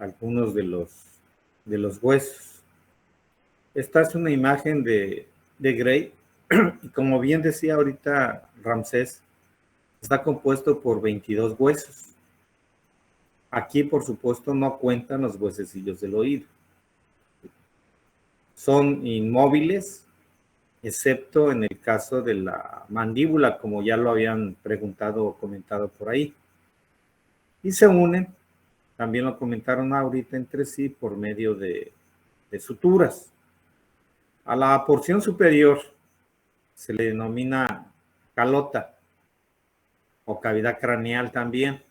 algunos de los huesos. Esta es una imagen de Gray, y como bien decía ahorita Ramsés, está compuesto por 22 huesos. Aquí, por supuesto, no cuentan los huesecillos del oído. Son inmóviles, excepto en el caso de la mandíbula, como ya lo habían preguntado o comentado por ahí. Y se unen, también lo comentaron ahorita, entre sí por medio de suturas. A la porción superior se le denomina calota o cavidad craneal también.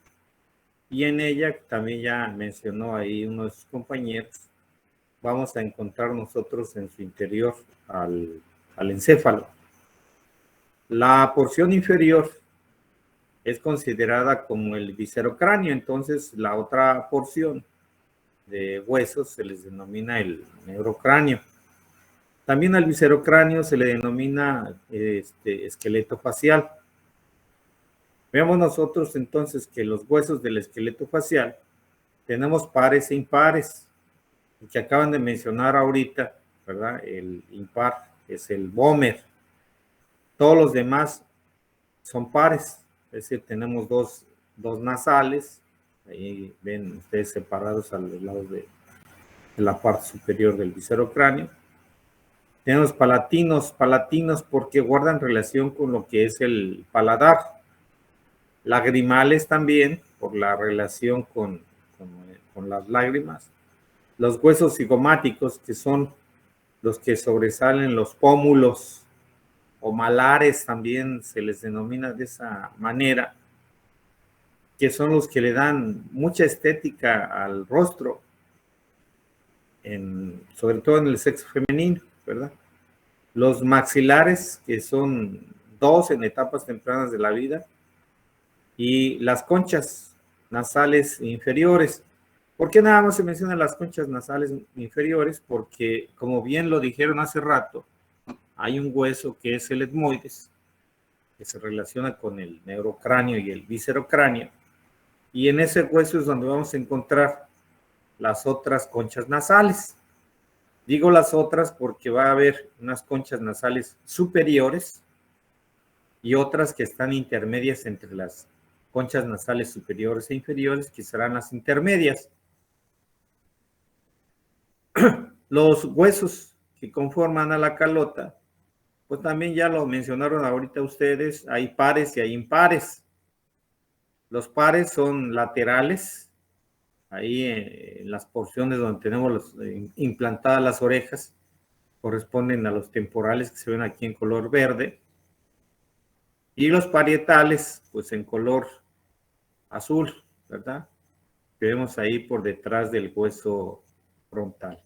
Y en ella, también ya mencionó ahí uno de sus compañeros, vamos a encontrar nosotros en su interior al encéfalo. La porción inferior es considerada como el viscerocráneo, entonces la otra porción de huesos se les denomina el neurocráneo. También al viscerocráneo se le denomina esqueleto facial. Veamos nosotros entonces que los huesos del esqueleto facial tenemos pares e impares. El que acaban de mencionar ahorita, ¿verdad? El impar es el vómer. Todos los demás son pares, es decir, tenemos dos nasales, ahí ven ustedes separados a los lados de la parte superior del viscerocráneo. Tenemos palatinos porque guardan relación con lo que es el paladar. Lagrimales también, por la relación con las lágrimas. Los huesos cigomáticos, que son los que sobresalen los pómulos, o malares también se les denomina de esa manera, que son los que le dan mucha estética al rostro, sobre todo en el sexo femenino, ¿verdad? Los maxilares, que son 2 en etapas tempranas de la vida, y las conchas nasales inferiores. ¿Por qué nada más se mencionan las conchas nasales inferiores? Porque, como bien lo dijeron hace rato, hay un hueso que es el etmoides, que se relaciona con el neurocráneo y el viscerocráneo, y en ese hueso es donde vamos a encontrar las otras conchas nasales. Digo las otras porque va a haber unas conchas nasales superiores y otras que están intermedias entre las conchas nasales superiores e inferiores, que serán las intermedias. Los huesos que conforman a la calota, pues también ya lo mencionaron ahorita ustedes, hay pares y hay impares. Los pares son laterales, ahí en las porciones donde tenemos implantadas las orejas, corresponden a los temporales que se ven aquí en color verde, y los parietales, pues en color azul, ¿verdad? Que vemos ahí por detrás del hueso frontal.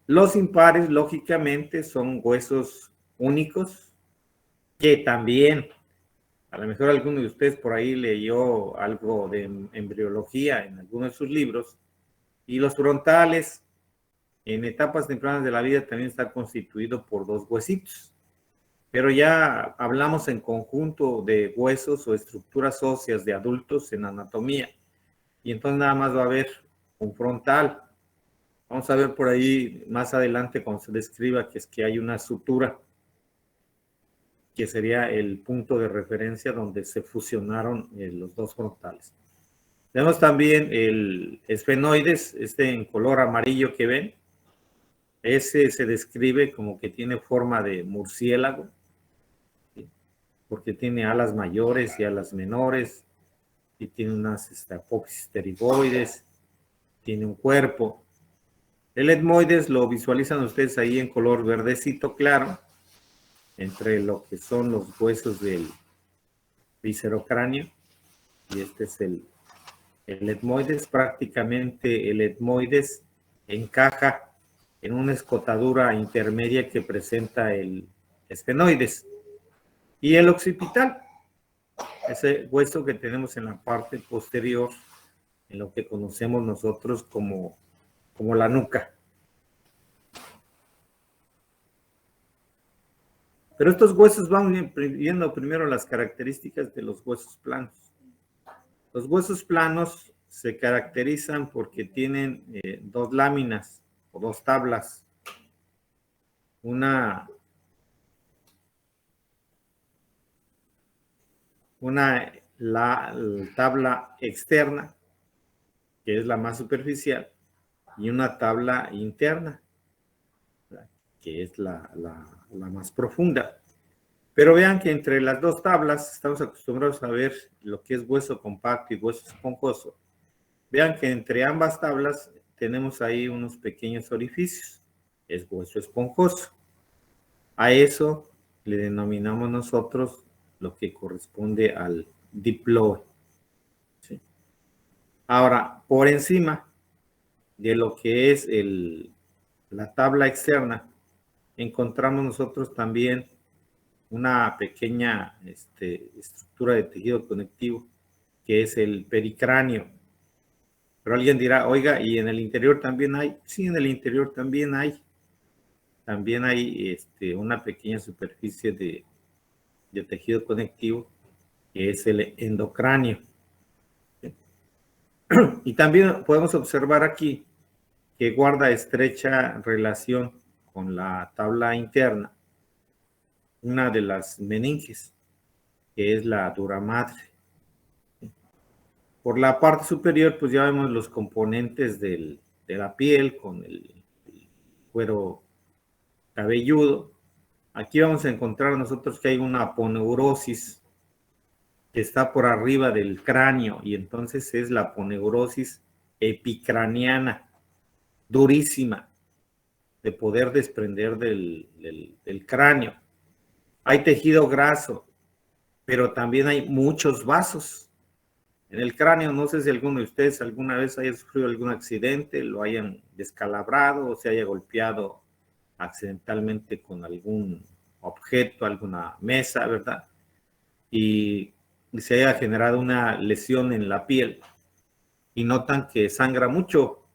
Los impares, lógicamente, son huesos únicos, que también, a lo mejor alguno de ustedes por ahí leyó algo de embriología en alguno de sus libros, y los frontales, en etapas tempranas de la vida, también está constituido por 2 huesitos. Pero ya hablamos en conjunto de huesos o estructuras óseas de adultos en anatomía, y entonces nada más va a haber un frontal. Vamos a ver por ahí más adelante cuando se describa que es que hay una sutura, que sería el punto de referencia donde se fusionaron los 2 frontales. Tenemos también el esfenoides, en color amarillo que ven. Ese se describe como que tiene forma de murciélago, ¿sí? Porque tiene alas mayores y alas menores, y tiene unas apófisis pterigoides, tiene un cuerpo. El etmoides lo visualizan ustedes ahí en color verdecito claro, entre lo que son los huesos del viscerocráneo, y este es el etmoides. Prácticamente el etmoides encaja en una escotadura intermedia que presenta el esfenoides. Y el occipital, ese hueso que tenemos en la parte posterior, en lo que conocemos nosotros como la nuca. Pero estos huesos, vamos viendo primero las características de los huesos planos. Los huesos planos se caracterizan porque tienen dos láminas o dos tablas. Una la tabla externa, que es la más superficial, y una tabla interna, que es la más profunda. Pero vean que entre las dos tablas estamos acostumbrados a ver lo que es hueso compacto y hueso esponjoso. Vean que entre ambas tablas tenemos ahí unos pequeños orificios. Es hueso esponjoso. A eso le denominamos nosotros lo que corresponde al diploe. ¿Sí? Ahora, por encima de lo que es la tabla externa, encontramos nosotros también una pequeña estructura de tejido conectivo que es el pericráneo. Pero alguien dirá, oiga, ¿y en el interior también hay? Sí, en el interior también hay. También hay una pequeña superficie de tejido conectivo que es el endocráneo. Y también podemos observar aquí que guarda estrecha relación con la tabla interna, una de las meninges, que es la dura madre. Por la parte superior, pues ya vemos los componentes de la piel con el cuero cabelludo. Aquí vamos a encontrar nosotros que hay una aponeurosis que está por arriba del cráneo y entonces es la aponeurosis epicraniana, durísima, de poder desprender del cráneo. Hay tejido graso, pero también hay muchos vasos. En el cráneo, no sé si alguno de ustedes alguna vez haya sufrido algún accidente, lo hayan descalabrado o se haya golpeado accidentalmente con algún objeto, alguna mesa, ¿verdad? Y se haya generado una lesión en la piel y notan que sangra mucho.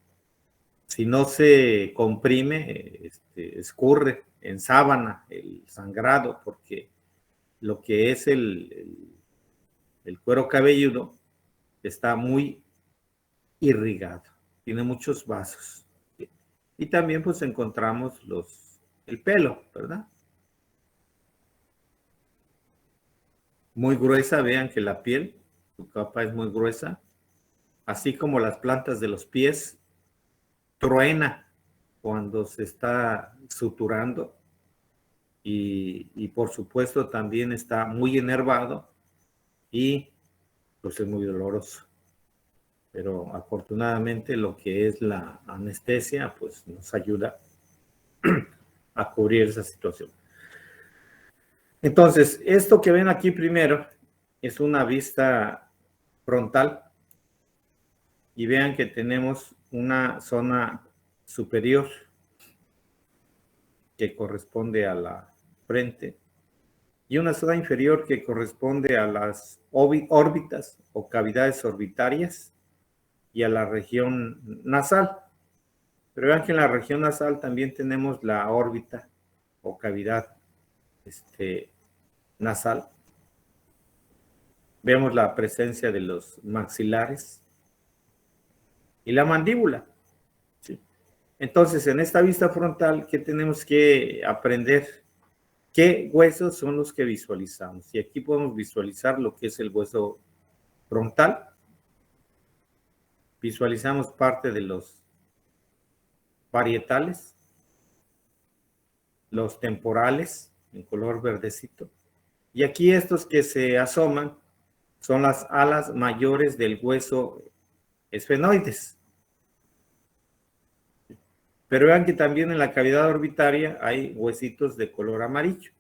Si no se comprime, escurre en sábana el sangrado, porque lo que es el cuero cabelludo está muy irrigado, tiene muchos vasos. Y también pues encontramos el pelo, ¿verdad? Muy gruesa, vean que la piel, su capa es muy gruesa, así como las plantas de los pies, truena cuando se está suturando y por supuesto también está muy enervado y pues es muy doloroso. Pero afortunadamente lo que es la anestesia pues nos ayuda a cubrir esa situación. Entonces, esto que ven aquí primero es una vista frontal y vean que tenemos una zona superior que corresponde a la frente y una zona inferior que corresponde a las órbitas o cavidades orbitarias y a la región nasal. Pero vean que en la región nasal también tenemos la órbita o cavidad nasal. Vemos la presencia de los maxilares y la mandíbula. ¿Sí? Entonces, en esta vista frontal, ¿qué tenemos que aprender? ¿Qué huesos son los que visualizamos? Y aquí podemos visualizar lo que es el hueso frontal. Visualizamos parte de los parietales, los temporales en color verdecito. Y aquí estos que se asoman son las alas mayores del hueso esfenoides. Pero vean que también en la cavidad orbitaria hay huesitos de color amarillo.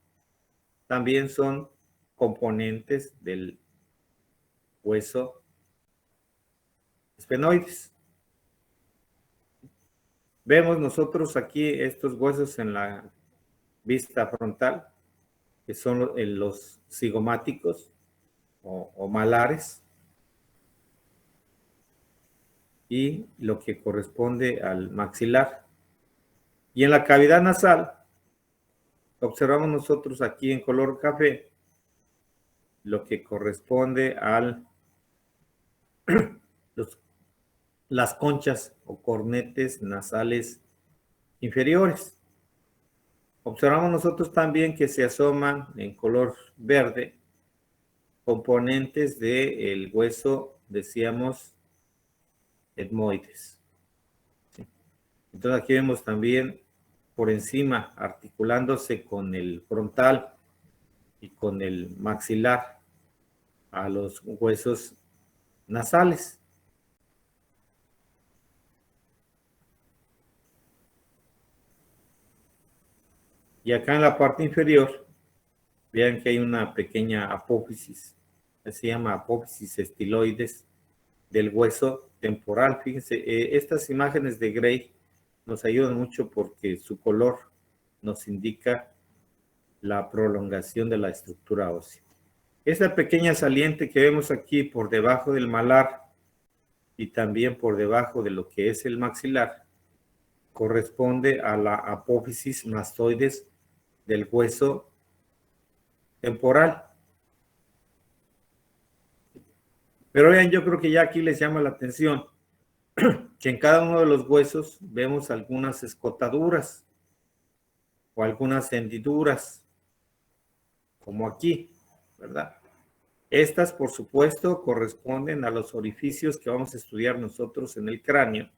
También son componentes del hueso esfenoides. Vemos nosotros aquí estos huesos en la vista frontal, que son los cigomáticos o malares, y lo que corresponde al maxilar. Y en la cavidad nasal, observamos nosotros aquí en color café, lo que corresponde a los las conchas o cornetes nasales inferiores. Observamos nosotros también que se asoman en color verde componentes del hueso, decíamos, etmoides. Entonces aquí vemos también por encima, articulándose con el frontal y con el maxilar a los huesos nasales. Y acá en la parte inferior, vean que hay una pequeña apófisis, se llama apófisis estiloides del hueso temporal. Fíjense, estas imágenes de Gray nos ayudan mucho porque su color nos indica la prolongación de la estructura ósea. Esta pequeña saliente que vemos aquí por debajo del malar y también por debajo de lo que es el maxilar, corresponde a la apófisis mastoides del hueso temporal. Pero vean, yo creo que ya aquí les llama la atención que en cada uno de los huesos vemos algunas escotaduras o algunas hendiduras, como aquí, ¿verdad? Estas, por supuesto, corresponden a los orificios que vamos a estudiar nosotros en el cráneo.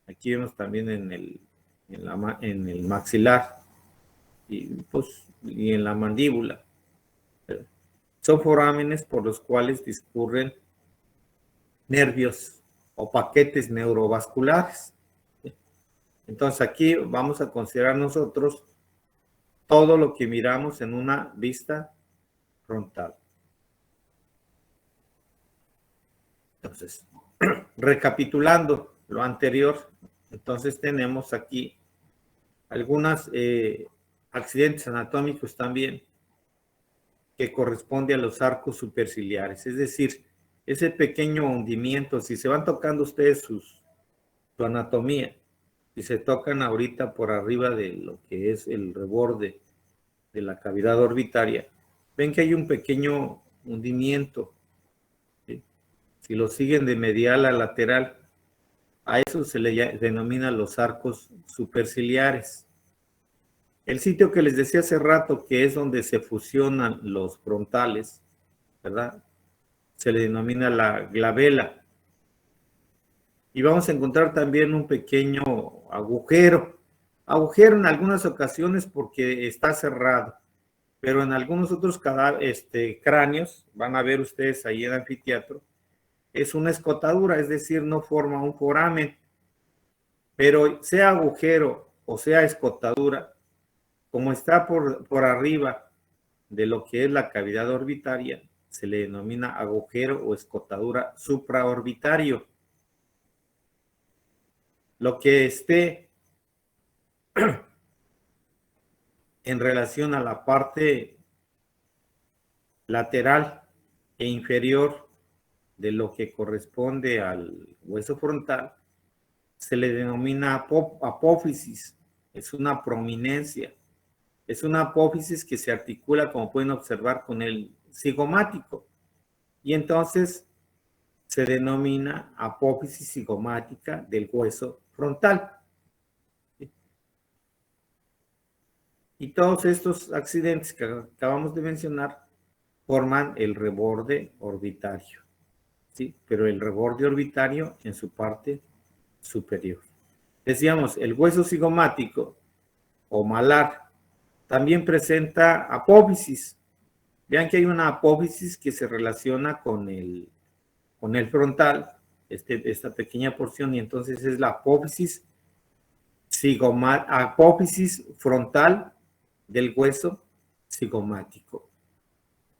Aquí vemos también en el maxilar y en la mandíbula. Son forámenes por los cuales discurren nervios o paquetes neurovasculares. Entonces aquí vamos a considerar nosotros todo lo que miramos en una vista frontal. Entonces, recapitulando lo anterior, entonces tenemos aquí algunos accidentes anatómicos también que corresponde a los arcos superciliares, es decir, ese pequeño hundimiento. Si se van tocando ustedes su anatomía, si se tocan ahorita por arriba de lo que es el reborde de la cavidad orbitaria, ven que hay un pequeño hundimiento. ¿Sí? Si lo siguen de medial a lateral, a eso se le denomina los arcos superciliares. El sitio que les decía hace rato, que es donde se fusionan los frontales, ¿verdad? Se le denomina la glabela. Y vamos a encontrar también un pequeño agujero. Agujero en algunas ocasiones porque está cerrado, pero en algunos otros cráneos, van a ver ustedes ahí en el anfiteatro, es una escotadura, es decir, no forma un foramen. Pero sea agujero o sea escotadura, como está por arriba de lo que es la cavidad orbitaria, se le denomina agujero o escotadura supraorbitario. Lo que esté en relación a la parte lateral e inferior de lo que corresponde al hueso frontal, se le denomina apófisis. Es una prominencia. Es una apófisis que se articula, como pueden observar, con el cigomático. Y entonces se denomina apófisis cigomática del hueso frontal. Y todos estos accidentes que acabamos de mencionar forman el reborde orbitario. ¿Sí? Pero el reborde orbitario en su parte superior. Decíamos, el hueso cigomático o malar también presenta apófisis. Vean que hay una apófisis que se relaciona con el frontal, esta pequeña porción, y entonces es la apófisis frontal del hueso cigomático.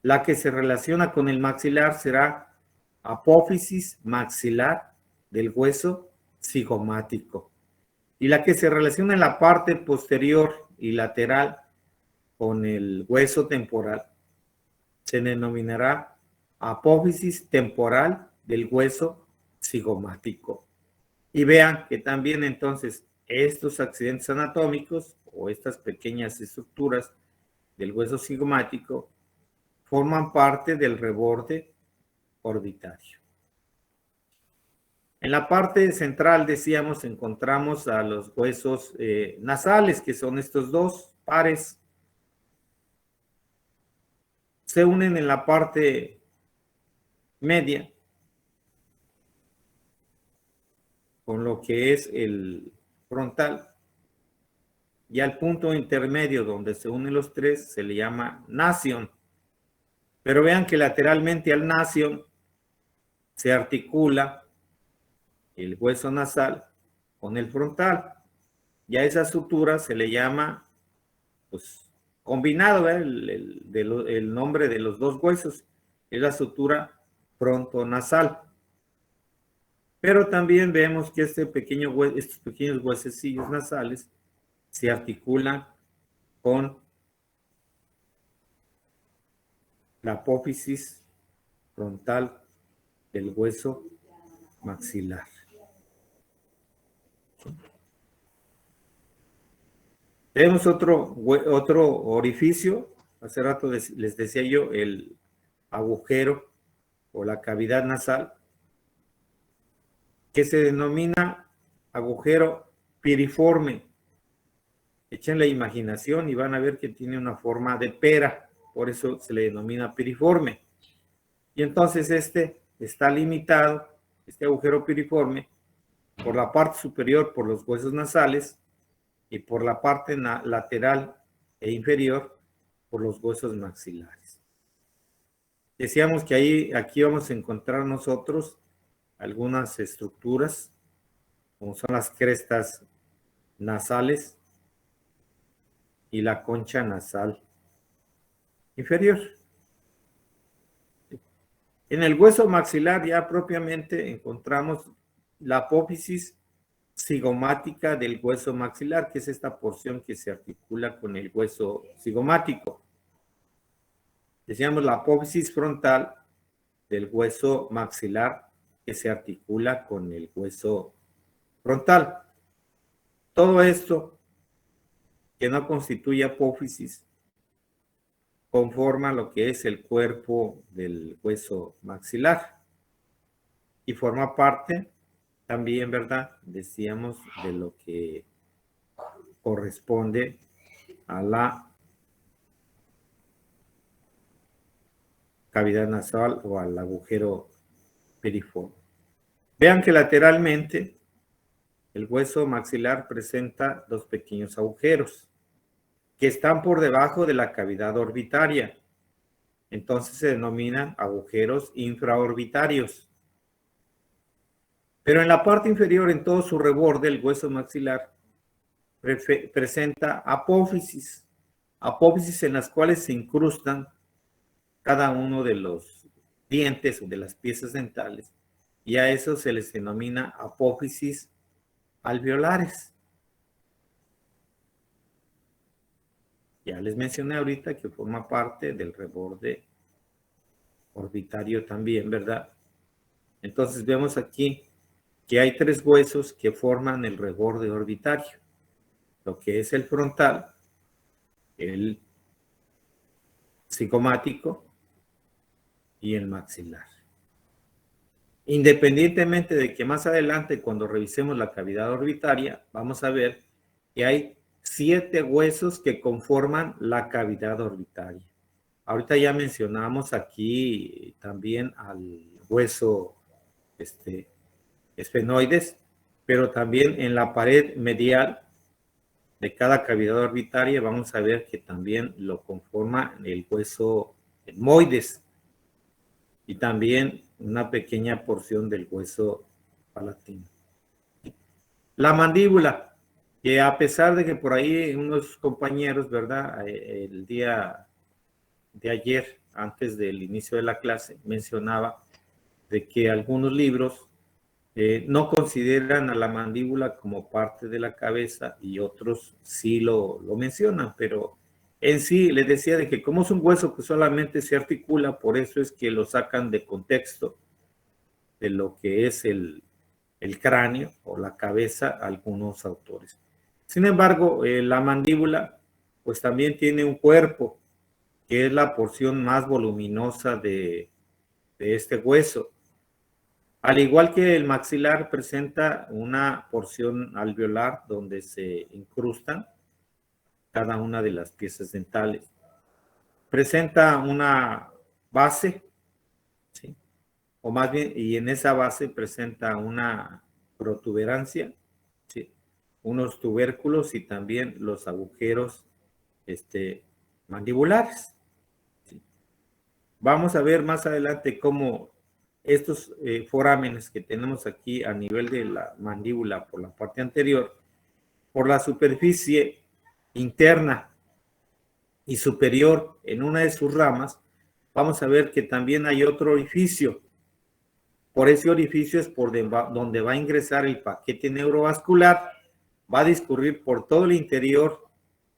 La que se relaciona con el maxilar será apófisis maxilar del hueso cigomático. Y la que se relaciona en la parte posterior y lateral con el hueso temporal se denominará apófisis temporal del hueso cigomático. Y vean que también entonces estos accidentes anatómicos o estas pequeñas estructuras del hueso cigomático forman parte del reborde orbitario. En la parte central, decíamos, encontramos a los huesos nasales, que son estos dos pares. Se unen en la parte media con lo que es el frontal. Y al punto intermedio donde se unen los tres se le llama nasion. Pero vean que lateralmente al nasion se articula el hueso nasal con el frontal. Y a esa sutura se le llama, pues, combinado, el nombre de los dos huesos. Es la sutura frontonasal. Pero también vemos que estos pequeños huesecillos nasales se articulan con la apófisis frontal del hueso maxilar. Tenemos otro orificio. Hace rato les decía yo el agujero o la cavidad nasal, que se denomina agujero piriforme. Echen la imaginación y van a ver que tiene una forma de pera, por eso se le denomina piriforme. Y entonces este está limitado, este agujero piriforme, por la parte superior por los huesos nasales y por la parte lateral e inferior por los huesos maxilares. Decíamos que aquí vamos a encontrar nosotros algunas estructuras, como son las crestas nasales y la concha nasal inferior. En el hueso maxilar ya propiamente encontramos la apófisis cigomática del hueso maxilar, que es esta porción que se articula con el hueso cigomático. Decíamos la apófisis frontal del hueso maxilar que se articula con el hueso frontal. Todo esto que no constituye apófisis conforma lo que es el cuerpo del hueso maxilar y forma parte también, ¿verdad? Decíamos de lo que corresponde a la cavidad nasal o al agujero piriforme. Vean que lateralmente el hueso maxilar presenta dos pequeños agujeros que están por debajo de la cavidad orbitaria. Entonces se denominan agujeros infraorbitarios. Pero en la parte inferior, en todo su reborde, el hueso maxilar presenta apófisis. Apófisis en las cuales se incrustan cada uno de los dientes o de las piezas dentales. Y a eso se les denomina apófisis alveolares. Ya les mencioné ahorita que forma parte del reborde orbitario también, ¿verdad? Entonces vemos aquí que hay tres huesos que forman el reborde orbitario, lo que es el frontal, el cigomático y el maxilar. Independientemente de que más adelante, cuando revisemos la cavidad orbitaria, vamos a ver que hay 7 huesos que conforman la cavidad orbitaria. Ahorita ya mencionamos aquí también al hueso esfenoides, pero también en la pared medial de cada cavidad orbitaria vamos a ver que también lo conforma el hueso etmoides y también una pequeña porción del hueso palatino. La mandíbula, que a pesar de que por ahí unos compañeros, ¿verdad? El día de ayer, antes del inicio de la clase, mencionaba de que algunos libros no consideran a la mandíbula como parte de la cabeza y otros sí lo mencionan, pero en sí les decía de que como es un hueso que solamente se articula, por eso es que lo sacan de contexto de lo que es el cráneo o la cabeza algunos autores. Sin embargo, la mandíbula pues también tiene un cuerpo que es la porción más voluminosa de este hueso. Al igual que el maxilar, presenta una porción alveolar donde se incrustan cada una de las piezas dentales. Presenta una base, ¿sí? O más bien, y en esa base presenta una protuberancia, ¿sí? Unos tubérculos y también los agujeros mandibulares, ¿sí? Vamos a ver más adelante cómo estos forámenes que tenemos aquí a nivel de la mandíbula por la parte anterior, por la superficie interna y superior en una de sus ramas, vamos a ver que también hay otro orificio. Por ese orificio es por donde va a ingresar el paquete neurovascular, va a discurrir por todo el interior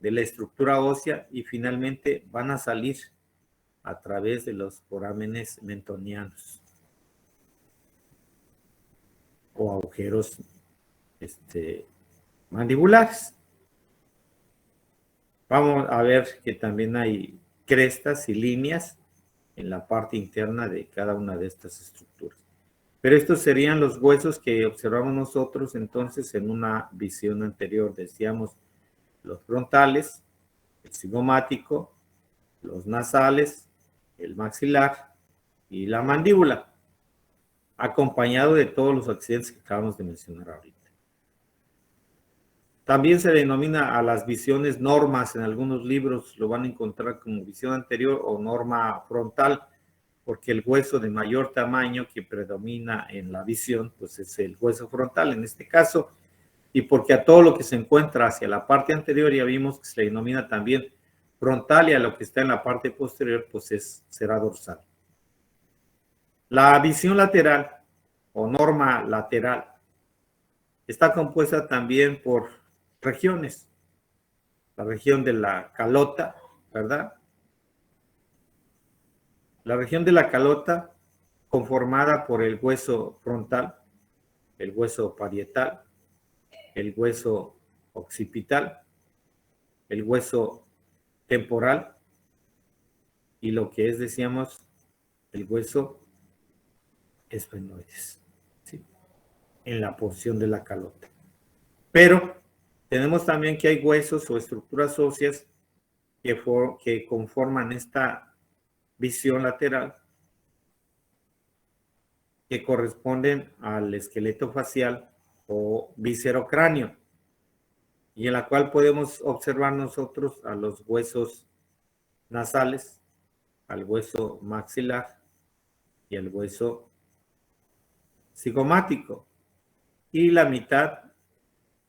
de la estructura ósea y finalmente van a salir a través de los forámenes mentonianos o agujeros mandibulares. Vamos a ver que también hay crestas y líneas en la parte interna de cada una de estas estructuras. Pero estos serían los huesos que observamos nosotros entonces en una visión anterior. Decíamos los frontales, el cigomático, los nasales, el maxilar y la mandíbula, acompañado de todos los accidentes que acabamos de mencionar ahorita. También se denomina a las visiones normas, en algunos libros lo van a encontrar como visión anterior o norma frontal, porque el hueso de mayor tamaño que predomina en la visión, pues es el hueso frontal en este caso, y porque a todo lo que se encuentra hacia la parte anterior ya vimos que se le denomina también frontal y a lo que está en la parte posterior, pues será dorsal. La visión lateral o norma lateral está compuesta también por regiones. La región de la calota, ¿verdad? La región de la calota conformada por el hueso frontal, el hueso parietal, el hueso occipital, el hueso temporal y lo que es, decíamos, el hueso esfenoides, ¿sí? En la porción de la calota. Pero tenemos también que hay huesos o estructuras óseas que conforman esta visión lateral, que corresponden al esqueleto facial o viscerocráneo, y en la cual podemos observar nosotros a los huesos nasales, al hueso maxilar y al hueso cigomático, y la mitad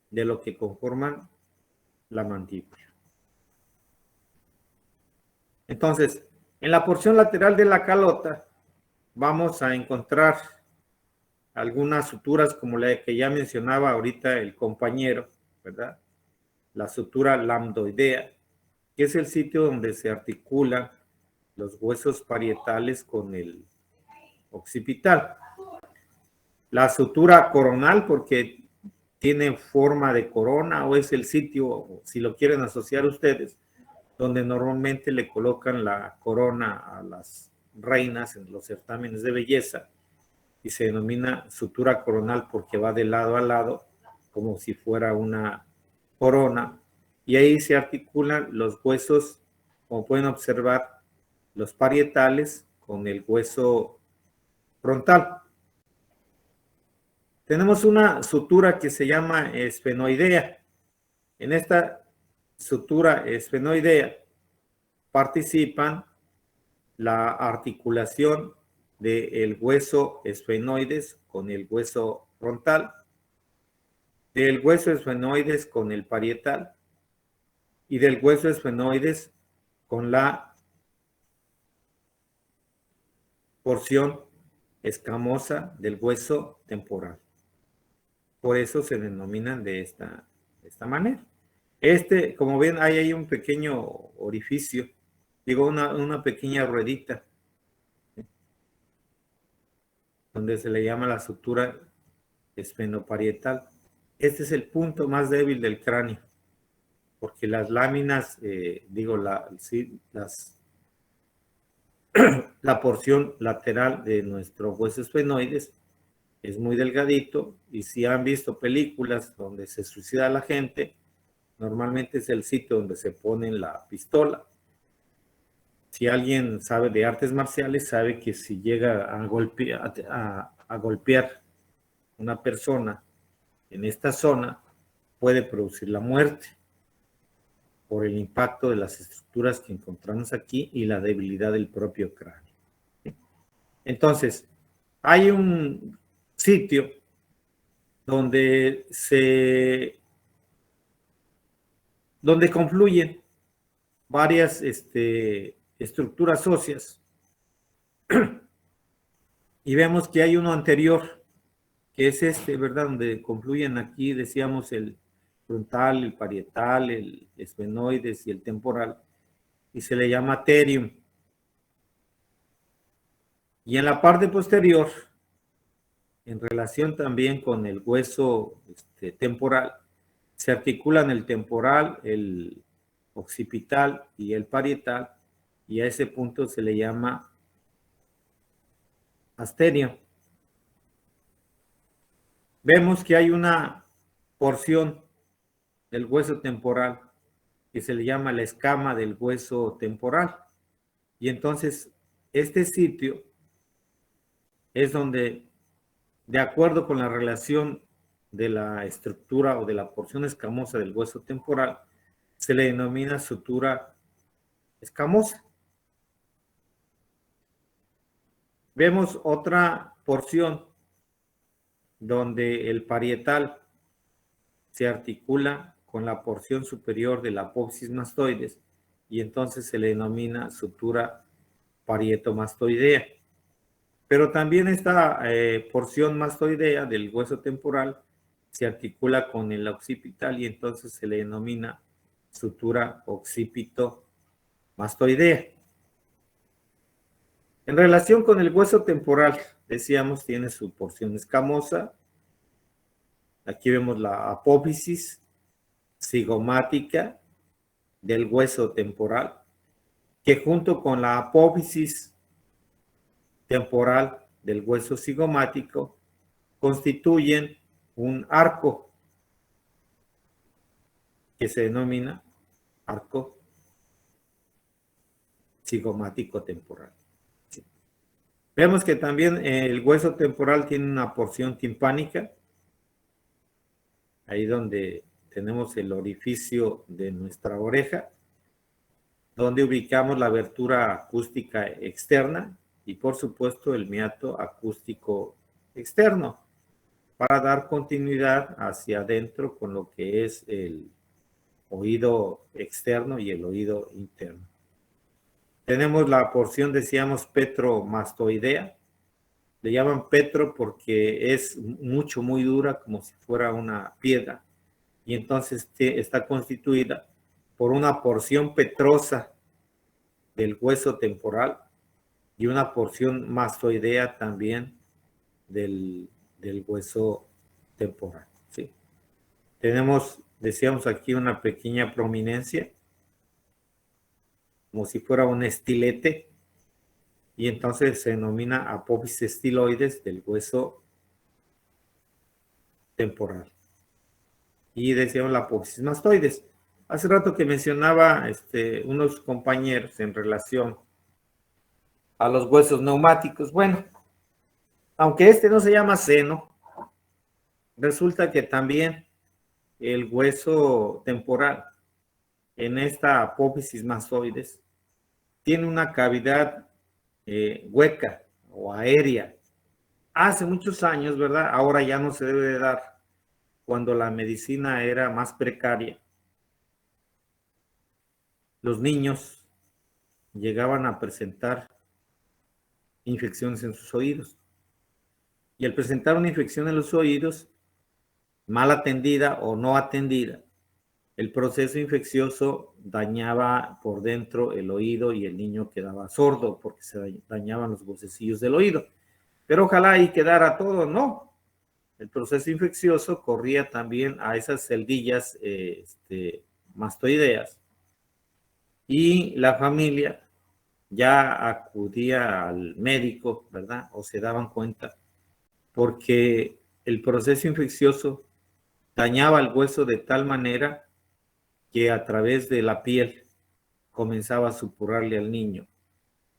de lo que conforman la mandíbula. Entonces, en la porción lateral de la calota vamos a encontrar algunas suturas como la que ya mencionaba ahorita el compañero, ¿verdad? La sutura lambdoidea, que es el sitio donde se articulan los huesos parietales con el occipital. La sutura coronal, porque tiene forma de corona o es el sitio, si lo quieren asociar ustedes, donde normalmente le colocan la corona a las reinas en los certámenes de belleza, y se denomina sutura coronal porque va de lado a lado como si fuera una corona, y ahí se articulan los huesos, como pueden observar, los parietales con el hueso frontal. Tenemos una sutura que se llama esfenoidea. En esta sutura esfenoidea participan la articulación del hueso esfenoides con el hueso frontal, del hueso esfenoides con el parietal y del hueso esfenoides con la porción escamosa del hueso temporal. Por eso se denominan de esta manera. Como ven, hay ahí un pequeño orificio, digo, una pequeña ruedita, donde se le llama la sutura esfenoparietal. Este es el punto más débil del cráneo, porque las láminas, la porción lateral de nuestro hueso esfenoides es muy delgadito, y si han visto películas donde se suicida la gente, normalmente es el sitio donde se pone la pistola. Si alguien sabe de artes marciales, sabe que si llega a golpear una persona en esta zona, puede producir la muerte por el impacto de las estructuras que encontramos aquí y la debilidad del propio cráneo. Entonces, hay un sitio donde confluyen varias estructuras óseas, y vemos que hay uno anterior, que es ¿verdad? Donde confluyen aquí, decíamos, el frontal, el parietal, el esfenoides y el temporal, y se le llama terium. Y en la parte posterior, en relación también con el hueso temporal, se articulan el temporal, el occipital y el parietal, y a ese punto se le llama asterio. Vemos que hay una porción del hueso temporal que se le llama la escama del hueso temporal, y entonces este sitio es donde, de acuerdo con la relación de la estructura o de la porción escamosa del hueso temporal, se le denomina sutura escamosa. Vemos otra porción donde el parietal se articula con la porción superior de la apófisis mastoides, y entonces se le denomina sutura parietomastoidea. Pero también esta porción mastoidea del hueso temporal se articula con el occipital, y entonces se le denomina sutura occipito-mastoidea. En relación con el hueso temporal, decíamos, tiene su porción escamosa. Aquí vemos la apófisis cigomática del hueso temporal, que junto con la apófisis temporal del hueso cigomático constituyen un arco que se denomina arco cigomático temporal. Sí. Vemos que también el hueso temporal tiene una porción timpánica, ahí donde tenemos el orificio de nuestra oreja, donde ubicamos la abertura acústica externa y por supuesto el meato acústico externo, para dar continuidad hacia adentro con lo que es el oído externo y el oído interno. Tenemos la porción, decíamos, petromastoidea. Le llaman petro porque es muy dura, como si fuera una piedra, y entonces está constituida por una porción petrosa del hueso temporal y una porción mastoidea también del hueso temporal. ¿Sí? Tenemos, decíamos aquí, una pequeña prominencia, como si fuera un estilete, y entonces se denomina apófisis estiloides del hueso temporal. Y decíamos la apófisis mastoides. Hace rato que mencionaba unos compañeros en relación a los huesos neumáticos. Bueno, aunque no se llama seno, resulta que también el hueso temporal en esta apófisis mastoides tiene una cavidad hueca o aérea. Hace muchos años, ¿verdad? Ahora ya no se debe de dar, cuando la medicina era más precaria. Los niños llegaban a presentar infecciones en sus oídos. Y al presentar una infección en los oídos, mal atendida o no atendida, el proceso infeccioso dañaba por dentro el oído y el niño quedaba sordo porque se dañaban los huesecillos del oído. Pero ojalá ahí quedara todo, no. El proceso infeccioso corría también a esas celdillas mastoideas, y la familia ya acudía al médico, ¿verdad? O se daban cuenta porque el proceso infeccioso dañaba el hueso de tal manera que a través de la piel comenzaba a supurarle al niño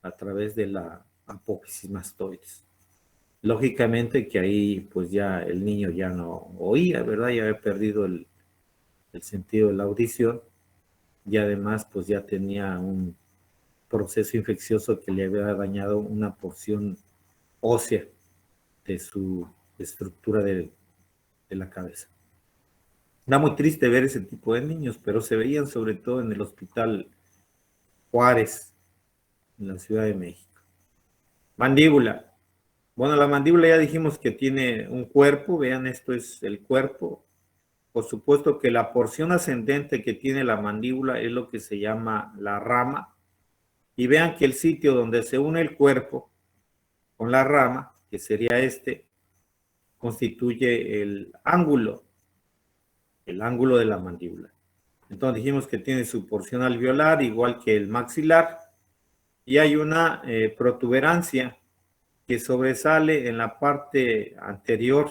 a través de la apófisis mastoides. Lógicamente que ahí pues ya el niño ya no oía, ¿verdad? Ya había perdido el sentido de la audición y además pues ya tenía un proceso infeccioso que le había dañado una porción ósea de su estructura de la cabeza. Da muy triste ver ese tipo de niños, pero se veían sobre todo en el Hospital Juárez, en la Ciudad de México. Mandíbula. Bueno, la mandíbula ya dijimos que tiene un cuerpo, vean, esto es el cuerpo. Por supuesto que la porción ascendente que tiene la mandíbula es lo que se llama la rama. Y vean que el sitio donde se une el cuerpo con la rama, que sería este, constituye el ángulo de la mandíbula. Entonces dijimos que tiene su porción alveolar, igual que el maxilar, y hay una protuberancia que sobresale en la parte anterior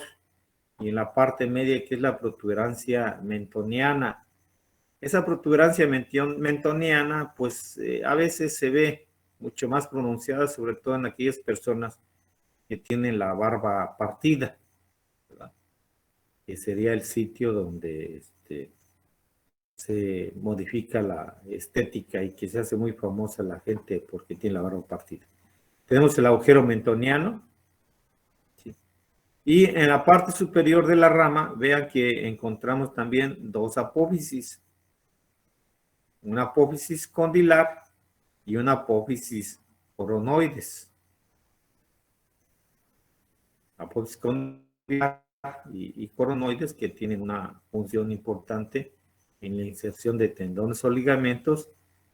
y en la parte media, que es la protuberancia mentoniana. Esa protuberancia mentoniana, pues a veces se ve mucho más pronunciada, sobre todo en aquellas personas que tienen la barba partida, ¿verdad? Que sería el sitio donde se modifica la estética y que se hace muy famosa la gente porque tiene la barba partida. Tenemos el agujero mentoniano, ¿sí? Y en la parte superior de la rama, vean que encontramos también dos apófisis. Una apófisis condilar y una apófisis coronoides. Apófisis condilar y coronoides que tienen una función importante en la inserción de tendones o ligamentos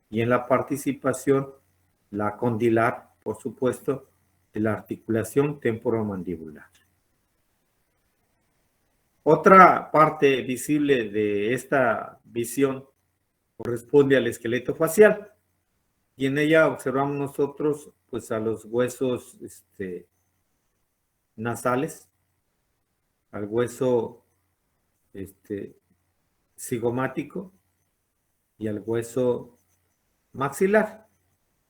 y en la participación, la condilar, por supuesto, de la articulación temporomandibular. Otra parte visible de esta visión corresponde al esqueleto facial y en ella observamos nosotros pues a los huesos nasales, al hueso cigomático y al hueso maxilar.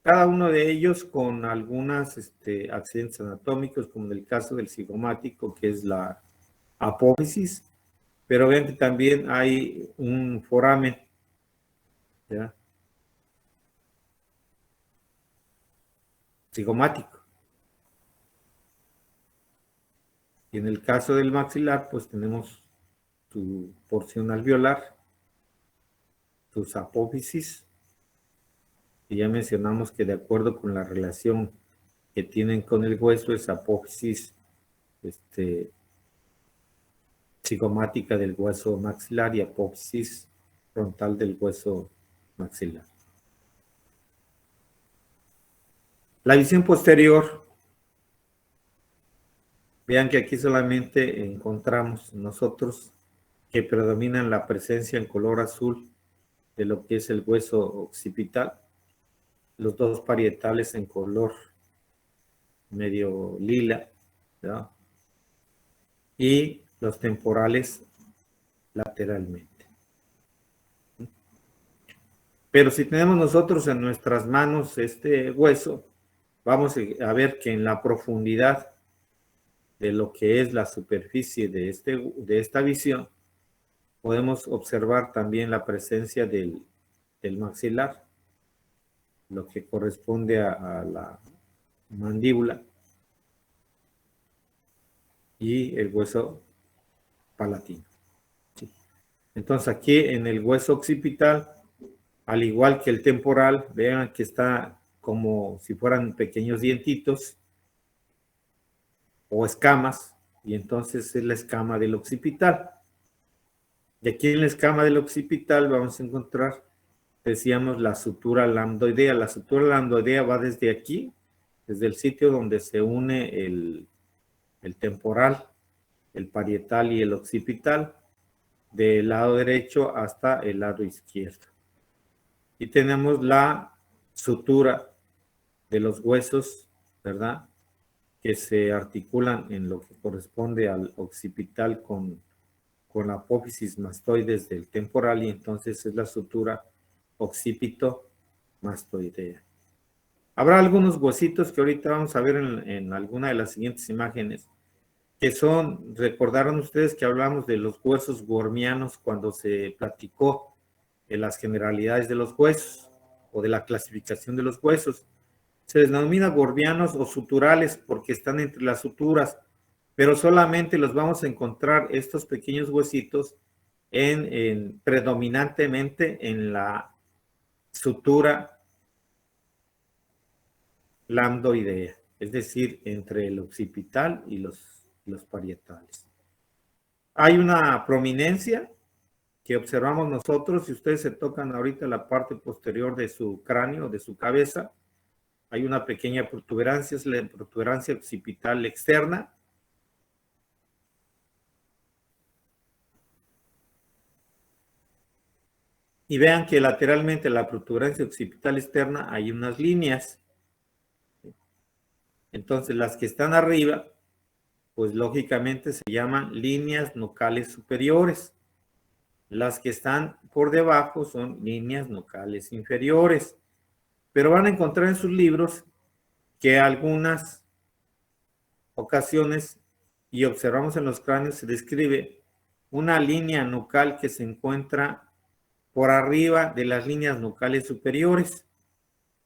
Cada uno de ellos con algunos accidentes anatómicos, como en el caso del cigomático, que es la apófisis, pero ven que también hay un foramen, ¿ya? Cigomático. Y en el caso del maxilar, pues tenemos su porción alveolar, sus apófisis, y ya mencionamos que de acuerdo con la relación que tienen con el hueso, es apófisis cigomática del hueso maxilar y apófisis frontal del hueso maxilar. La visión posterior, vean que aquí solamente encontramos nosotros que predominan la presencia en color azul de lo que es el hueso occipital, los dos parietales en color medio lila, ¿verdad? Y los temporales lateralmente. Pero si tenemos nosotros en nuestras manos este hueso, vamos a ver que en la profundidad de lo que es la superficie de esta visión, podemos observar también la presencia del maxilar, lo que corresponde a la mandíbula y el hueso palatino. ¿Sí? Entonces aquí en el hueso occipital, al igual que el temporal, vean que está como si fueran pequeños dientitos o escamas, y entonces es la escama del occipital. Y aquí en la escama del occipital vamos a encontrar, decíamos, la sutura lambdoidea. La sutura lambdoidea va desde aquí, desde el sitio donde se une el temporal, el parietal y el occipital, del lado derecho hasta el lado izquierdo. Y tenemos la sutura de los huesos, ¿verdad? que se articulan en lo que corresponde al occipital con la apófisis mastoides del temporal, y entonces es la sutura occipito-mastoidea. Habrá algunos huesitos que ahorita vamos a ver en alguna de las siguientes imágenes, que son, recordaron ustedes que hablamos de los huesos wormianos cuando se platicó de las generalidades de los huesos o de la clasificación de los huesos. Se les denomina wormianos o suturales porque están entre las suturas, pero solamente los vamos a encontrar estos pequeños huesitos predominantemente en la sutura lambdoidea, es decir, entre el occipital y los parietales. Hay una prominencia que observamos nosotros, si ustedes se tocan ahorita la parte posterior de su cráneo, de su cabeza, hay una pequeña protuberancia, es la protuberancia occipital externa. Y vean que lateralmente la protuberancia occipital externa hay unas líneas. Entonces las que están arriba, pues lógicamente se llaman líneas nucales superiores. Las que están por debajo son líneas nucales inferiores. Pero van a encontrar en sus libros que algunas ocasiones, y observamos en los cráneos, se describe una línea nucal que se encuentra por arriba de las líneas nucales superiores.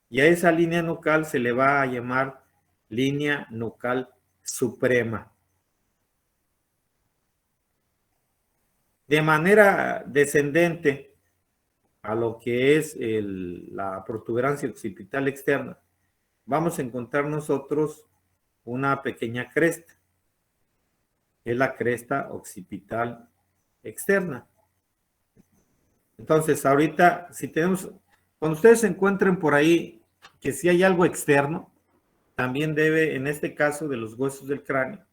Y a esa línea nucal se le va a llamar línea nucal suprema. De manera descendente a lo que es la protuberancia occipital externa, vamos a encontrar nosotros una pequeña cresta. Es la cresta occipital externa. Entonces, ahorita, si tenemos, cuando ustedes se encuentren por ahí que si hay algo externo, también debe, en este caso de los huesos del cráneo,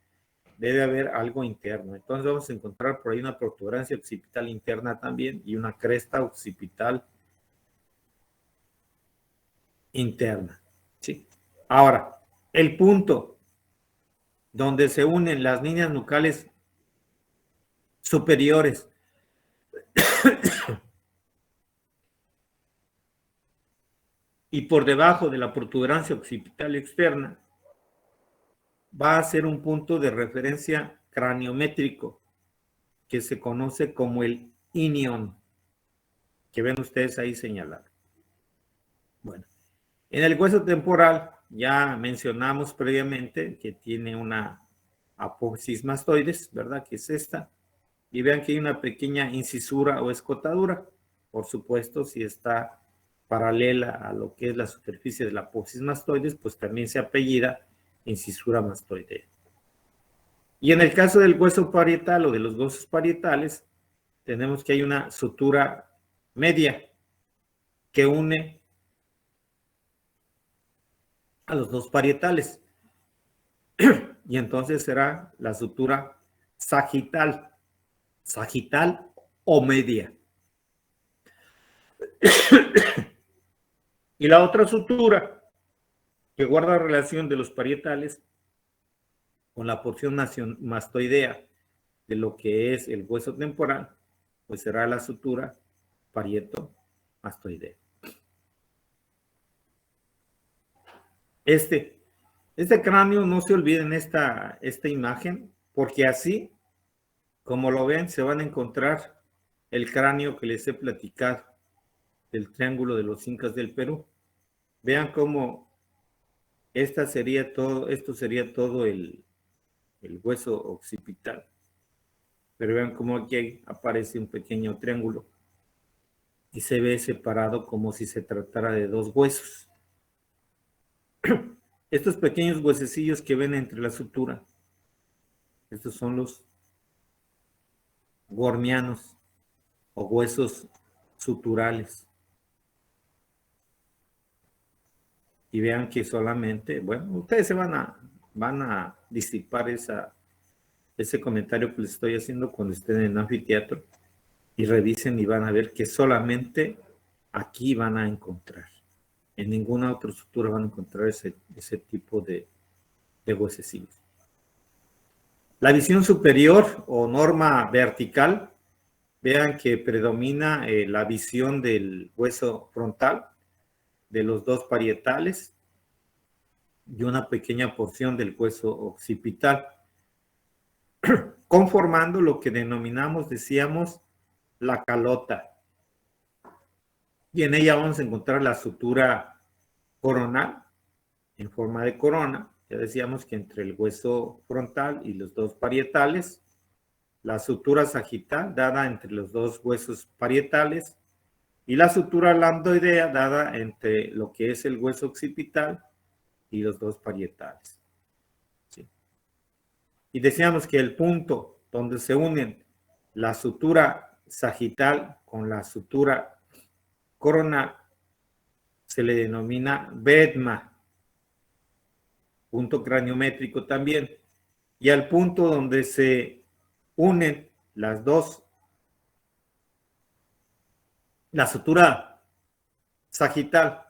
debe haber algo interno. Entonces vamos a encontrar por ahí una protuberancia occipital interna también y una cresta occipital interna. ¿Sí? Ahora, el punto donde se unen las líneas nucales superiores y por debajo de la protuberancia occipital externa va a ser un punto de referencia craniométrico que se conoce como el inion, que ven ustedes ahí señalado. Bueno, en el hueso temporal ya mencionamos previamente que tiene una apófisis mastoides, ¿verdad? Que es esta. Y vean que hay una pequeña incisura o escotadura. Por supuesto, si está paralela a lo que es la superficie de la apófisis mastoides, pues también se apellida incisura mastoidea. Y en el caso del hueso parietal o de los huesos parietales, tenemos que hay una sutura media que une a los dos parietales. Y entonces será la sutura sagital o media. Y la otra sutura que guarda relación de los parietales con la porción mastoidea de lo que es el hueso temporal, pues será la sutura parieto-mastoidea. Este cráneo, no se olviden esta imagen, porque así, como lo ven, se van a encontrar el cráneo que les he platicado del Triángulo de los Incas del Perú. Vean cómo esto sería todo el hueso occipital. Pero vean cómo aquí aparece un pequeño triángulo y se ve separado como si se tratara de dos huesos. Estos pequeños huesecillos que ven entre la sutura, estos son los wormianos o huesos suturales. Y vean que solamente, bueno, ustedes se van a disipar ese comentario que les estoy haciendo cuando estén en el anfiteatro y revisen y van a ver que solamente aquí van a encontrar. En ninguna otra sutura van a encontrar ese tipo de de huesecillos. La visión superior o norma vertical, vean que predomina la visión del hueso frontal, de los dos parietales y una pequeña porción del hueso occipital, conformando lo que denominamos, decíamos, la calota. Y en ella vamos a encontrar la sutura coronal en forma de corona. Ya decíamos que entre el hueso frontal y los dos parietales, la sutura sagital dada entre los dos huesos parietales y la sutura lambdoidea dada entre lo que es el hueso occipital y los dos parietales. ¿Sí? Y decíamos que el punto donde se unen la sutura sagital con la sutura coronal se le denomina vedma, punto craniométrico también, y al punto donde se unen las dos, la sutura sagital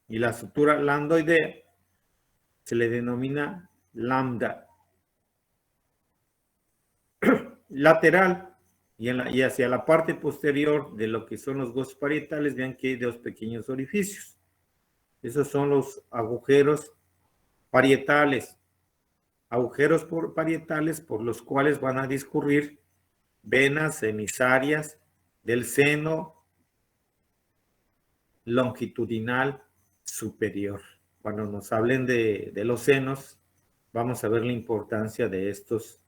y la sutura lambdoidea, se le denomina lambda. Lateral y hacia la parte posterior de lo que son los huesos parietales, vean que hay dos pequeños orificios. Esos son los agujeros parietales. Agujeros parietales por los cuales van a discurrir venas emisarias del seno longitudinal superior. Cuando nos hablen de los senos, vamos a ver la importancia de estos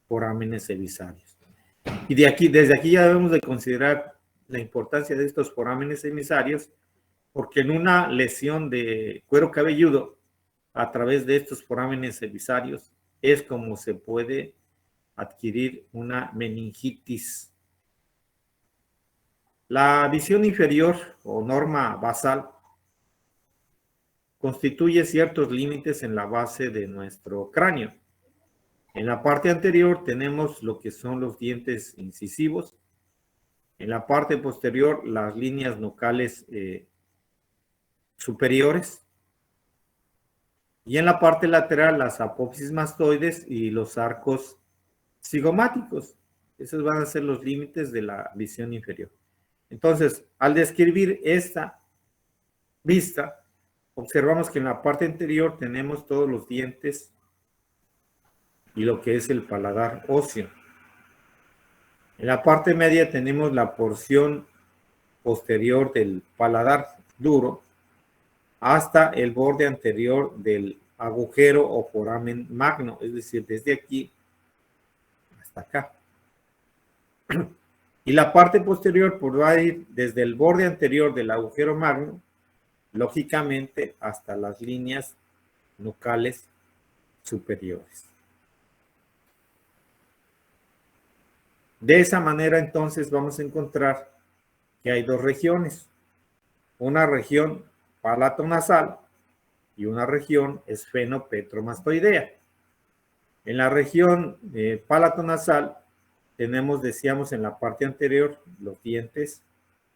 forámenes emisarios. Y desde aquí ya debemos de considerar la importancia de estos forámenes emisarios, porque en una lesión de cuero cabelludo, a través de estos forámenes emisarios, es como se puede adquirir una meningitis. La visión inferior o norma basal constituye ciertos límites en la base de nuestro cráneo. En la parte anterior tenemos lo que son los dientes incisivos. En la parte posterior, las líneas nucales superiores. Y en la parte lateral, las apófisis mastoides y los arcos cigomáticos. Esos van a ser los límites de la visión inferior. Entonces, al describir esta vista, observamos que en la parte anterior tenemos todos los dientes y lo que es el paladar óseo. En la parte media tenemos la porción posterior del paladar duro hasta el borde anterior del agujero o foramen magno, es decir, desde aquí hasta acá. Y la parte posterior pues, va a ir desde el borde anterior del agujero magno, lógicamente, hasta las líneas nucales superiores. De esa manera, entonces, vamos a encontrar que hay dos regiones. Una región palatonasal y una región esfenopetromastoidea. En la región palatonasal tenemos, decíamos, en la parte anterior los dientes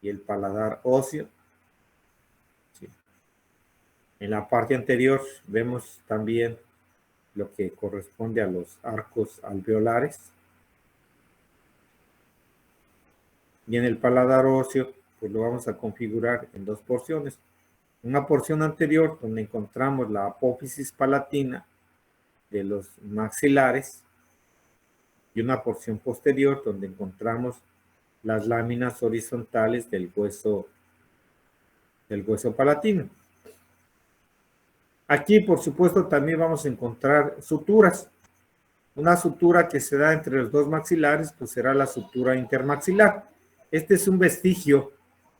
y el paladar óseo. Sí. En la parte anterior vemos también lo que corresponde a los arcos alveolares. Y en el paladar óseo, pues lo vamos a configurar en dos porciones. Una porción anterior donde encontramos la apófisis palatina de los maxilares y una porción posterior donde encontramos las láminas horizontales del hueso palatino. Aquí, por supuesto, también vamos a encontrar suturas. Una sutura que se da entre los dos maxilares, pues será la sutura intermaxilar. Este es un vestigio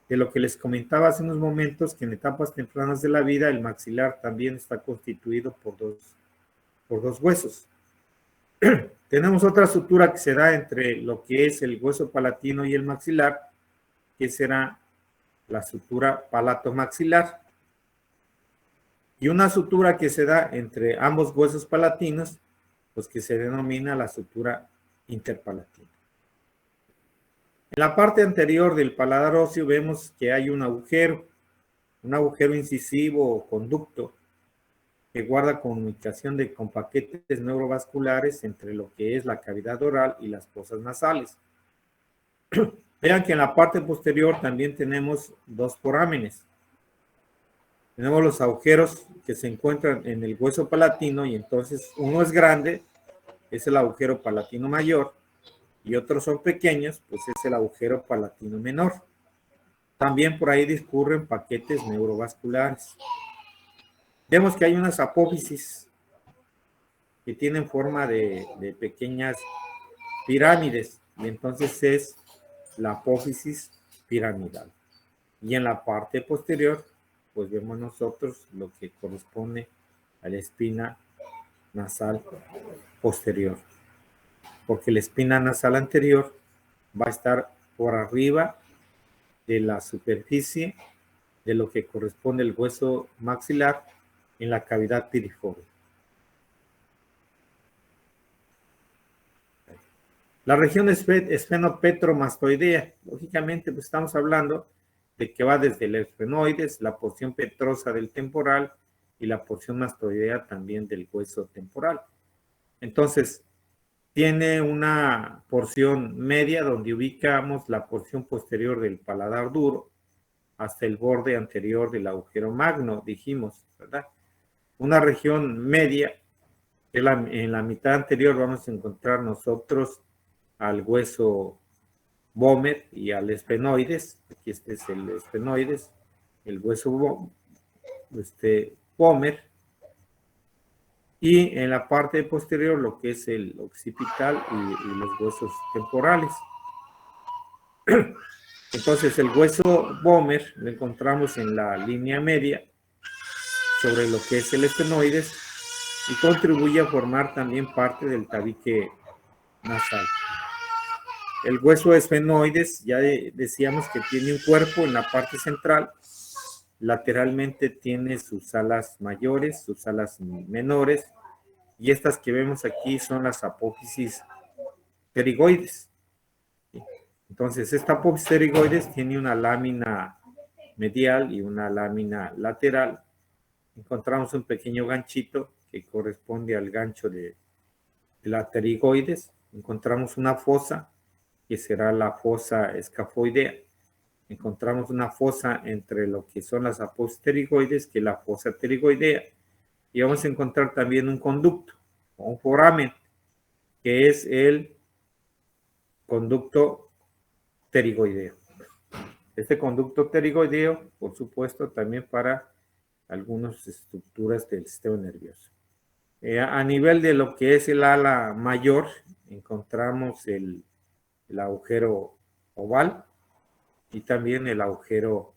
de lo que les comentaba hace unos momentos, que en etapas tempranas de la vida el maxilar también está constituido por dos huesos. Tenemos otra sutura que se da entre lo que es el hueso palatino y el maxilar, que será la sutura palatomaxilar. Y una sutura que se da entre ambos huesos palatinos, pues que se denomina la sutura interpalatina. En la parte anterior del paladar óseo vemos que hay un agujero incisivo o conducto, que guarda comunicación con paquetes neurovasculares entre lo que es la cavidad oral y las fosas nasales. Vean que en la parte posterior también tenemos dos forámenes. Tenemos los agujeros que se encuentran en el hueso palatino y entonces uno es grande, es el agujero palatino mayor, y otros son pequeños, pues es el agujero palatino menor. También por ahí discurren paquetes neurovasculares. Vemos que hay unas apófisis que tienen forma de pequeñas pirámides, y entonces es la apófisis piramidal. Y en la parte posterior, pues vemos nosotros lo que corresponde a la espina nasal posterior, porque la espina nasal anterior va a estar por arriba de la superficie de lo que corresponde al hueso maxilar en la cavidad piriforme. La región esfenopetromastoidea, lógicamente, pues estamos hablando de que va desde el esfenoides, la porción petrosa del temporal y la porción mastoidea también del hueso temporal. Entonces, tiene una porción media donde ubicamos la porción posterior del paladar duro hasta el borde anterior del agujero magno, dijimos, ¿verdad? Una región media, en la mitad anterior vamos a encontrar nosotros al hueso Vomer y al esfenoides. Aquí este es el esfenoides, el hueso Vomer. Y en la parte posterior lo que es el occipital y los huesos temporales. Entonces el hueso Vomer lo encontramos en la línea media sobre lo que es el esfenoides y contribuye a formar también parte del tabique nasal. El hueso esfenoides, ya decíamos que tiene un cuerpo en la parte central, lateralmente tiene sus alas mayores, sus alas menores, y estas que vemos aquí son las apófisis pterigoides. Entonces, esta apófisis pterigoides tiene una lámina medial y una lámina lateral. Encontramos un pequeño ganchito que corresponde al gancho de la pterigoides. Encontramos una fosa que será la fosa escafoidea. Encontramos una fosa entre lo que son las apófisis pterigoides, que es la fosa pterigoidea. Y vamos a encontrar también un conducto, o un foramen, que es el conducto pterigoideo. Este conducto pterigoideo, por supuesto, también para algunas estructuras del sistema nervioso. A nivel de lo que es el ala mayor, encontramos el agujero oval y también el agujero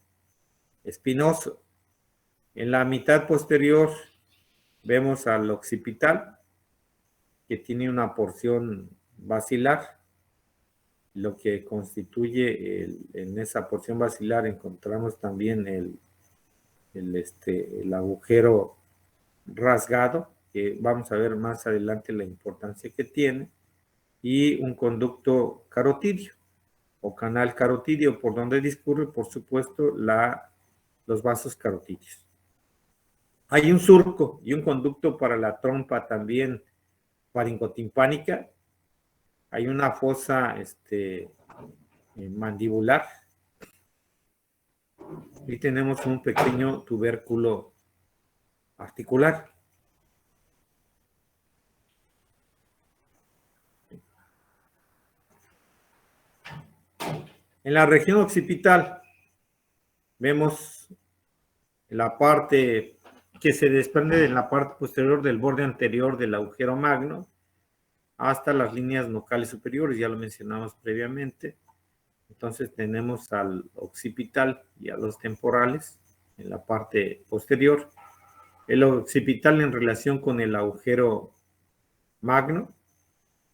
espinoso. En la mitad posterior vemos al occipital, que tiene una porción basilar, lo que constituye en esa porción basilar encontramos también el agujero rasgado, que vamos a ver más adelante la importancia que tiene, y un conducto carotidio o canal carotidio, por donde discurre, por supuesto, los vasos carotídeos. Hay un surco y un conducto para la trompa también faringotimpánica. Hay una fosa mandibular y tenemos un pequeño tubérculo articular. En la región occipital vemos la parte que se desprende de la parte posterior del borde anterior del agujero magno hasta las líneas nucales superiores, ya lo mencionamos previamente. Entonces tenemos al occipital y a los temporales en la parte posterior. El occipital en relación con el agujero magno,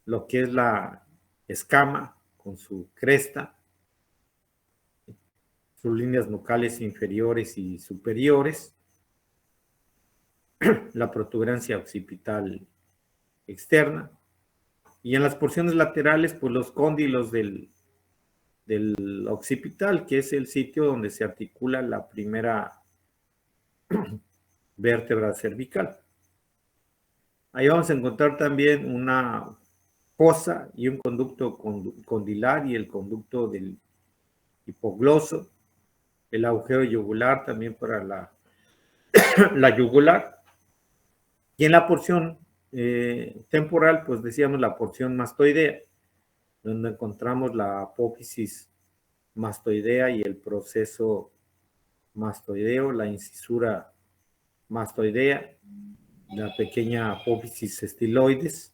lo que es la escama con su cresta, sus líneas nucales inferiores y superiores, la protuberancia occipital externa, y en las porciones laterales, pues los cóndilos del occipital, que es el sitio donde se articula la primera vértebra cervical. Ahí vamos a encontrar también una fosa y un conducto condilar y el conducto del hipogloso, el agujero yugular también para la yugular. Y en la porción temporal, pues decíamos la porción mastoidea, donde encontramos la apófisis mastoidea y el proceso mastoideo, la incisura mastoidea, la pequeña apófisis estiloides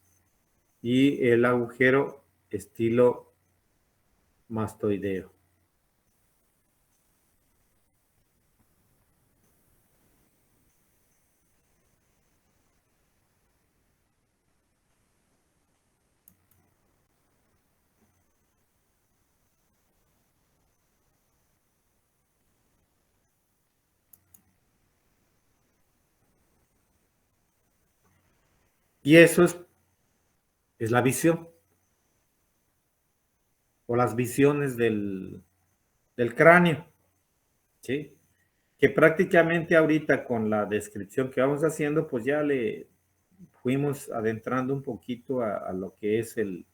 y el agujero estilo mastoideo. Y eso es la visión o las visiones del cráneo, ¿sí? Que prácticamente ahorita con la descripción que vamos haciendo, pues ya le fuimos adentrando un poquito a lo que es el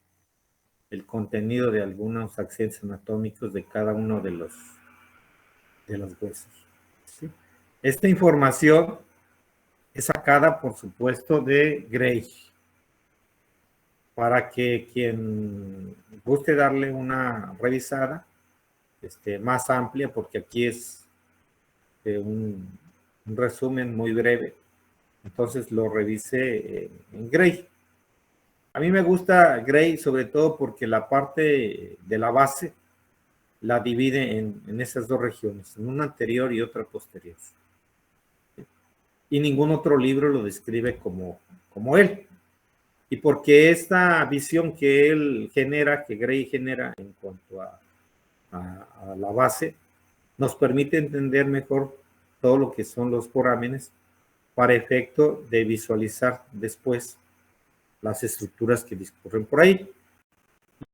contenido de algunos accidentes anatómicos de cada uno de los huesos. ¿Sí? Esta información es sacada, por supuesto, de Gray, para que quien guste darle una revisada más amplia, porque aquí es un resumen muy breve, entonces lo revise en Gray. A mí me gusta Gray sobre todo porque la parte de la base la divide en esas dos regiones, en una anterior y otra posterior. Y ningún otro libro lo describe como él. Y porque esta visión que él genera, que Gray genera en cuanto a la base, nos permite entender mejor todo lo que son los forámenes para efecto de visualizar después las estructuras que discurren por ahí.